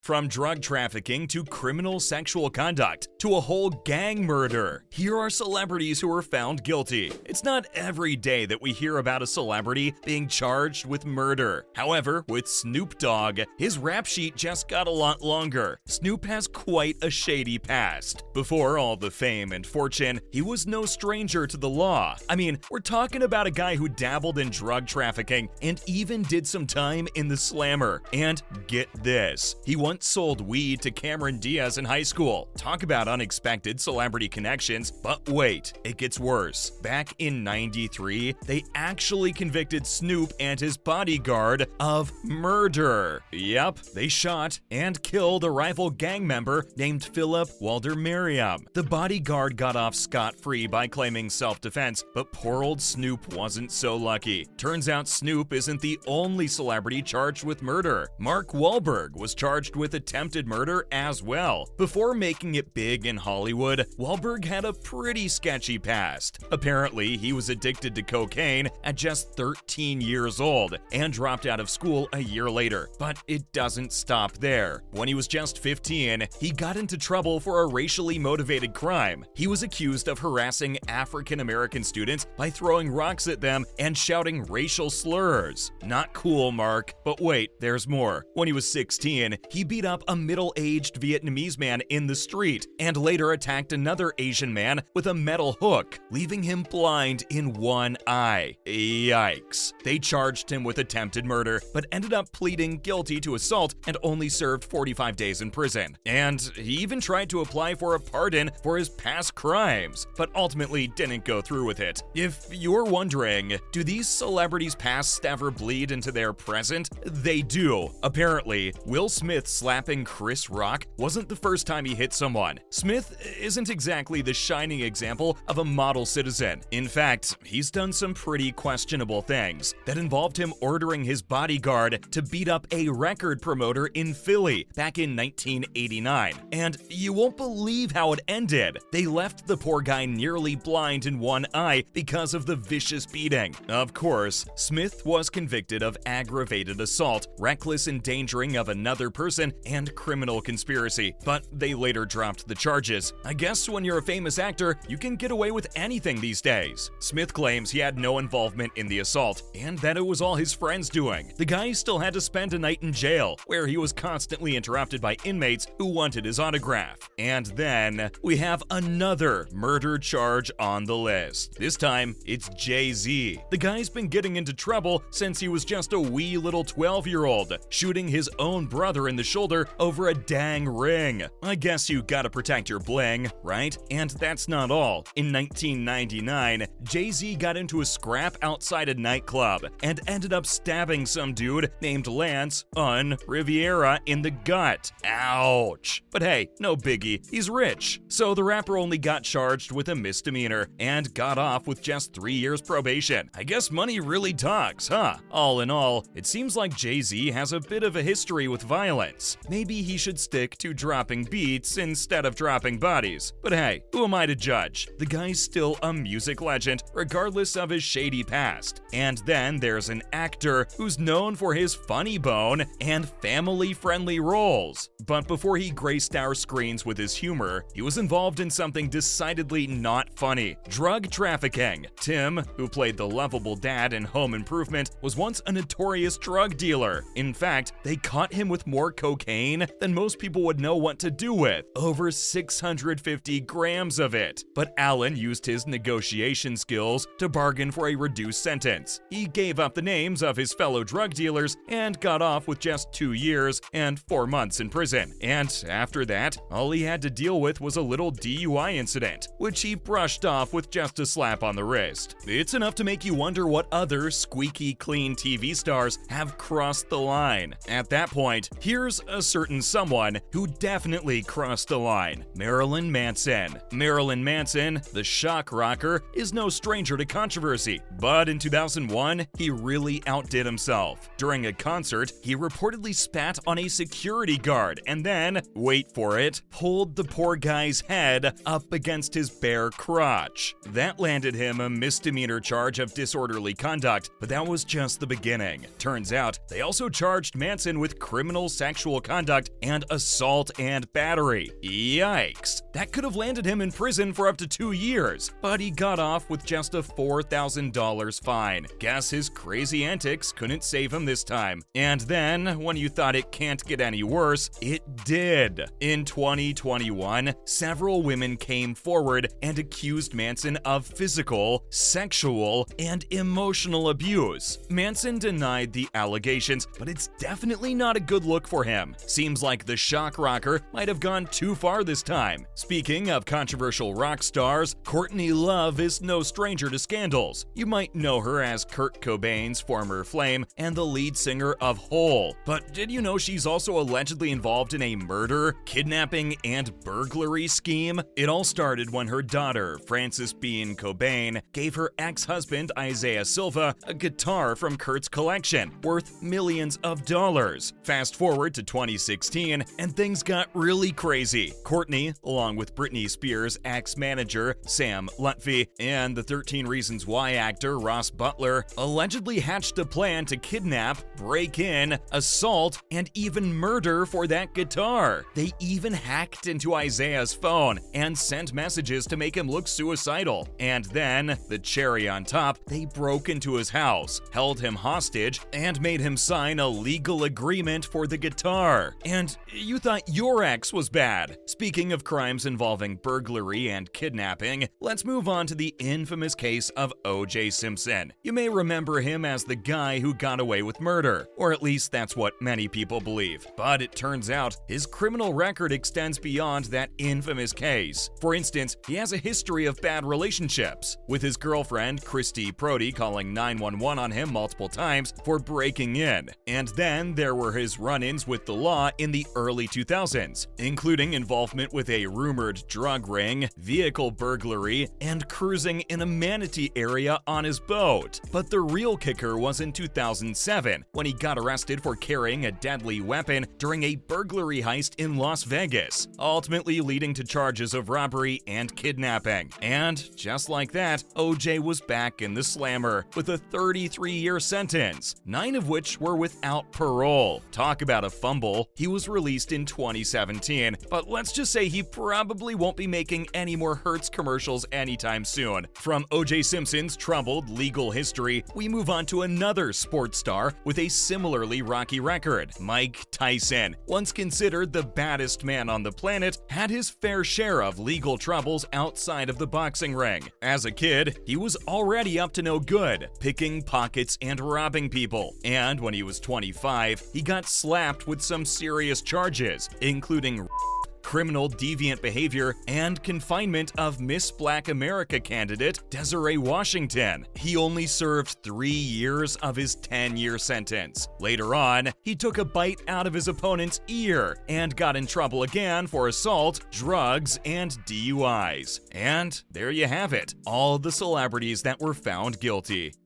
From drug trafficking to criminal sexual conduct to a whole gang murder, here are celebrities who were found guilty. It's not every day that we hear about a celebrity being charged with murder. However, with Snoop Dogg, his rap sheet just got a lot longer. Snoop has quite a shady past. Before all the fame and fortune, he was no stranger to the law. I mean, we're talking about a guy who dabbled in drug trafficking and even did some time in the slammer. And get this, he once sold weed to Cameron Diaz in high school. Talk about unexpected celebrity connections, but wait, it gets worse. Back in '93, they actually convicted Snoop and his bodyguard of murder. Yep, they shot and killed a rival gang member named Philip Walder Merriam. The bodyguard got off scot-free by claiming self-defense, but poor old Snoop wasn't so lucky. Turns out Snoop isn't the only celebrity charged with murder. Mark Wahlberg was charged with attempted murder as well. Before making it big in Hollywood, Wahlberg had a pretty sketchy past. Apparently, he was addicted to cocaine at just 13 years old and dropped out of school a year later. But it doesn't stop there. When he was just 15, he got into trouble for a racially motivated crime. He was accused of harassing African American students by throwing rocks at them and shouting racial slurs. Not cool, Mark. But wait, there's more. When he was 16, he beat up a middle-aged Vietnamese man in the street and later attacked another Asian man with a metal hook, leaving him blind in one eye. Yikes. They charged him with attempted murder, but ended up pleading guilty to assault and only served 45 days in prison. And he even tried to apply for a pardon for his past crimes, but ultimately didn't go through with it. If you're wondering, do these celebrities' pasts ever bleed into their present? They do. Apparently, Will Smith slapping Chris Rock wasn't the first time he hit someone. Smith isn't exactly the shining example of a model citizen. In fact, he's done some pretty questionable things that involved him ordering his bodyguard to beat up a record promoter in Philly back in 1989. And you won't believe how it ended. They left the poor guy nearly blind in one eye because of the vicious beating. Of course, Smith was convicted of aggravated assault, reckless endangering of another person, and criminal conspiracy, but they later dropped the charges. I guess when you're a famous actor, you can get away with anything these days. Smith claims he had no involvement in the assault, and that it was all his friends doing. The guy still had to spend a night in jail, where he was constantly interrupted by inmates who wanted his autograph. And then, we have another murder charge on the list. This time, it's Jay-Z. The guy's been getting into trouble since he was just a wee little 12-year-old, shooting his own brother in the shoulder over a dang ring. I guess you gotta protect your bling, right? And that's not all. In 1999, Jay-Z got into a scrap outside a nightclub and ended up stabbing some dude named Lance on Riviera in the gut. Ouch. But hey, no biggie, he's rich. So the rapper only got charged with a misdemeanor and got off with just 3 years probation. I guess money really talks, huh? All in all, it seems like Jay-Z has a bit of a history with violence. Maybe he should stick to dropping beats instead of dropping bodies. But hey, who am I to judge? The guy's still a music legend, regardless of his shady past. And then there's an actor who's known for his funny bone and family-friendly roles. But before he graced our screens with his humor, he was involved in something decidedly not funny: drug trafficking. Tim, who played the lovable dad in Home Improvement, was once a notorious drug dealer. In fact, they caught him with more cocaine than most people would know what to do with, over 650 grams of it. But Allen used his negotiation skills to bargain for a reduced sentence. He gave up the names of his fellow drug dealers and got off with just 2 years and 4 months in prison. And after that, all he had to deal with was a little DUI incident, which he brushed off with just a slap on the wrist. It's enough to make you wonder what other squeaky clean TV stars have crossed the line. At that point, here's a certain someone who definitely crossed the line: Marilyn Manson. Marilyn Manson, the shock rocker, is no stranger to controversy, but in 2001, he really outdid himself. During a concert, he reportedly spat on a security guard and then, wait for it, pulled the poor guy's head up against his bare crotch. That landed him a misdemeanor charge of disorderly conduct, but that was just the beginning. Turns out, they also charged Manson with criminal sexual sexual conduct and assault and battery. Yikes. That could have landed him in prison for up to 2 years, but he got off with just a $4,000 fine. Guess his crazy antics couldn't save him this time. And then, when you thought it can't get any worse, it did. In 2021, several women came forward and accused Manson of physical, sexual, and emotional abuse. Manson denied the allegations, but it's definitely not a good look for him. Seems like the shock rocker might have gone too far this time. Speaking of controversial rock stars, Courtney Love is no stranger to scandals. You might know her as Kurt Cobain's former flame and the lead singer of Hole. But did you know she's also allegedly involved in a murder, kidnapping, and burglary scheme? It all started when her daughter, Frances Bean Cobain, gave her ex-husband Isaiah Silva a guitar from Kurt's collection, worth millions of dollars. Fast forward to 2016, and things got really crazy. Courtney, along with Britney Spears' ex-manager Sam Lutfi and the 13 Reasons Why actor Ross Butler, allegedly hatched a plan to kidnap, break in, assault, and even murder for that guitar. They even hacked into Isaiah's phone and sent messages to make him look suicidal. And then, the cherry on top, they broke into his house, held him hostage, and made him sign a legal agreement for the guitar. And you thought your ex was bad. Speaking of crimes involving burglary and kidnapping, let's move on to the infamous case of O.J. Simpson. You may remember him as the guy who got away with murder, or at least that's what many people believe. But it turns out his criminal record extends beyond that infamous case. For instance, he has a history of bad relationships, with his girlfriend Christy Prody calling 911 on him multiple times for breaking in. And then there were his run-ins with the law in the early 2000s, including involvement with a rumored drug ring, vehicle burglary, and cruising in a manatee area on his boat. But the real kicker was in 2007, when he got arrested for carrying a deadly weapon during a burglary heist in Las Vegas, ultimately leading to charges of robbery and kidnapping. And just like that, OJ was back in the slammer with a 33-year sentence, 9 of which were without parole. Talk about a fumble. He was released in 2017, but let's just say he probably won't be making any more Hertz commercials anytime soon. From O.J. Simpson's troubled legal history, we move on to another sports star with a similarly rocky record. Mike Tyson, once considered the baddest man on the planet, had his fair share of legal troubles outside of the boxing ring. As a kid, he was already up to no good, picking pockets and robbing people. And when he was 25, he got slapped with some serious charges, including criminal deviant behavior, and confinement of Miss Black America candidate Desiree Washington. He only served 3 years of his 10-year sentence. Later on, he took a bite out of his opponent's ear and got in trouble again for assault, drugs, and DUIs. And there you have it, all the celebrities that were found guilty.